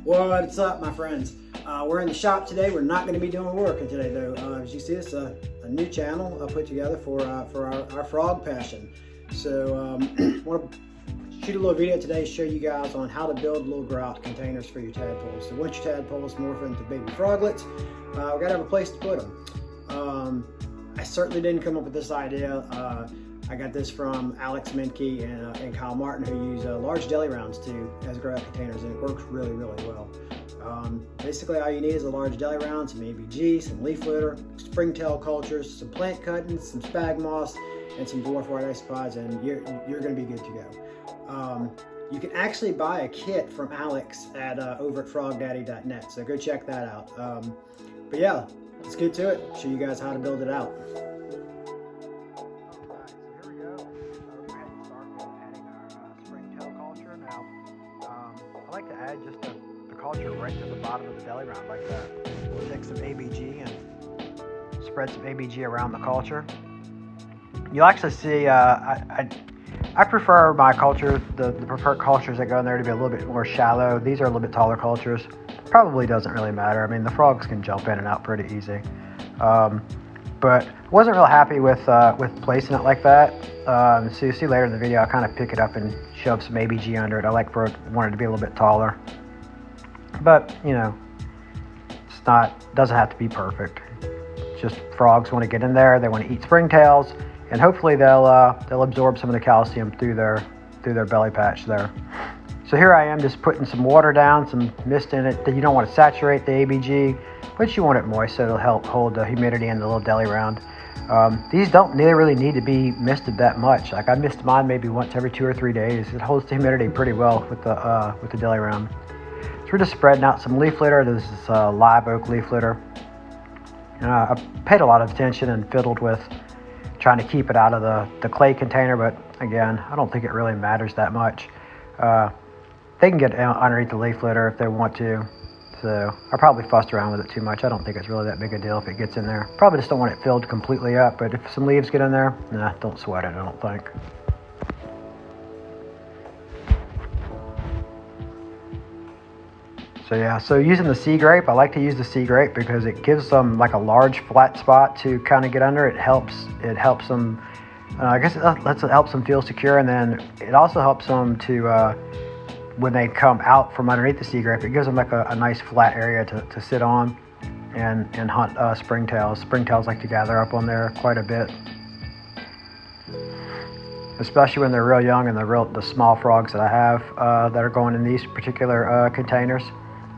What's up, my friends? We're in the shop today. We're not going to be doing working today, though. As you see, it's a new channel I put together for our frog passion. So I want to shoot a little video today, show you guys on how to build little grout containers for your tadpoles. So once your tadpoles morph into baby froglets, we got to have a place to put them. I certainly didn't come up with this idea. I got this from Alex Menke and Kyle Martin, who use large deli rounds as grout containers, and it works really, really well. Basically, all you need is a large deli round, some ABG, some leaf litter, Springtail cultures, some plant cuttings, some spag moss, and some dwarf white isopods, and you're going to be good to go. You can actually buy a kit from Alex at over at frogdaddy.net, so go check that out. But yeah, let's get to it. Show you guys how to build it out. I like to add just the culture right to the bottom of the deli round like that. We'll take some ABG and spread some ABG around the culture. You'll actually see, I prefer my culture, the preferred cultures that go in there to be a little bit more shallow. These are a little bit taller cultures. Probably doesn't really matter. I mean, the frogs can jump in and out pretty easy. But wasn't real happy with placing it like that. So you see later in the video, I kind of pick it up and shove some ABG under it. I want it to be a little bit taller, but you know, doesn't have to be perfect. It's just frogs want to get in there. They want to eat springtails, and hopefully they'll absorb some of the calcium through their belly patch there. So here I am just putting some water down, some mist in it. You don't want to saturate the ABG, but you want it moist so it'll help hold the humidity in the little deli round. These don't really need to be misted that much. Like I mist mine maybe once every 2 or 3 days. It holds the humidity pretty well with the deli round. So we're just spreading out some leaf litter. This is live oak leaf litter. I paid a lot of attention and fiddled with trying to keep it out of the clay container, but again, I don't think it really matters that much. They can get underneath the leaf litter if they want to. So I probably fussed around with it too much. I don't think it's really that big a deal if it gets in there. Probably just don't want it filled completely up, but if some leaves get in there, nah, don't sweat it, I don't think. So yeah, so using the sea grape, I like to use the sea grape because it gives them like a large flat spot to kind of get under. It helps them, I guess it helps them feel secure, and then it also helps them to, when they come out from underneath the sea grape, it gives them like a nice flat area to sit on and hunt springtails. Springtails like to gather up on there quite a bit, especially when they're real young, and the small frogs that I have that are going in these particular containers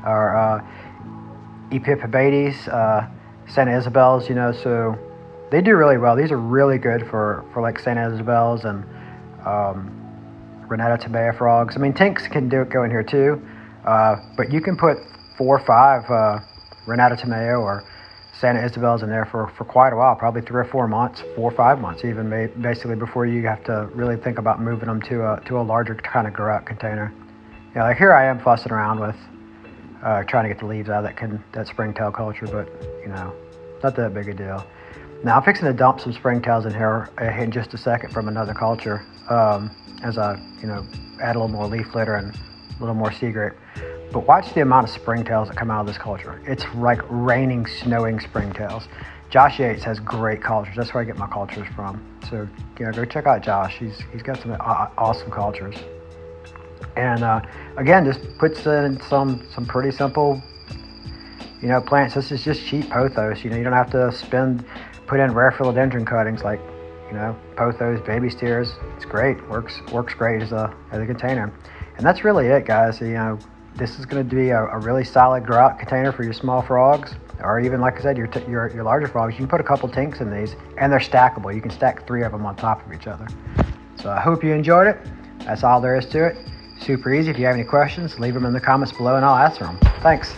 are Epipibates, Santa Isabels, you know, so they do really well. These are really good for like Santa Isabels and Renata Tomea frogs. I mean, tinks can go in here too, but you can put 4 or 5 Renata Tomea or Santa Isabels in there for quite a while, probably 3 or 4 months, 4 or 5 months even, basically before you have to really think about moving them to a larger kind of grout container. Yeah, like here I am fussing around with trying to get the leaves out of that springtail culture, but you know, not that big a deal. Now I'm fixing to dump some springtails in here in just a second from another culture. As I, add a little more leaf litter and a little more sea grape. But watch the amount of springtails that come out of this culture. It's like raining, snowing springtails. Josh Yates has great cultures. That's where I get my cultures from. So, go check out Josh. He's got some awesome cultures. And again, just puts in some pretty simple, plants. This is just cheap pothos. You don't have to put in rare philodendron cuttings like, pothos, baby steers. It's great. Works great as a container. And that's really it, guys. This is going to be a really solid grout container for your small frogs, or even, like I said, your larger frogs. You can put a couple tinks in these, and they're stackable. You can stack 3 of them on top of each other. So I hope you enjoyed it. That's all there is to it. Super easy. If you have any questions, leave them in the comments below, and I'll answer them. Thanks.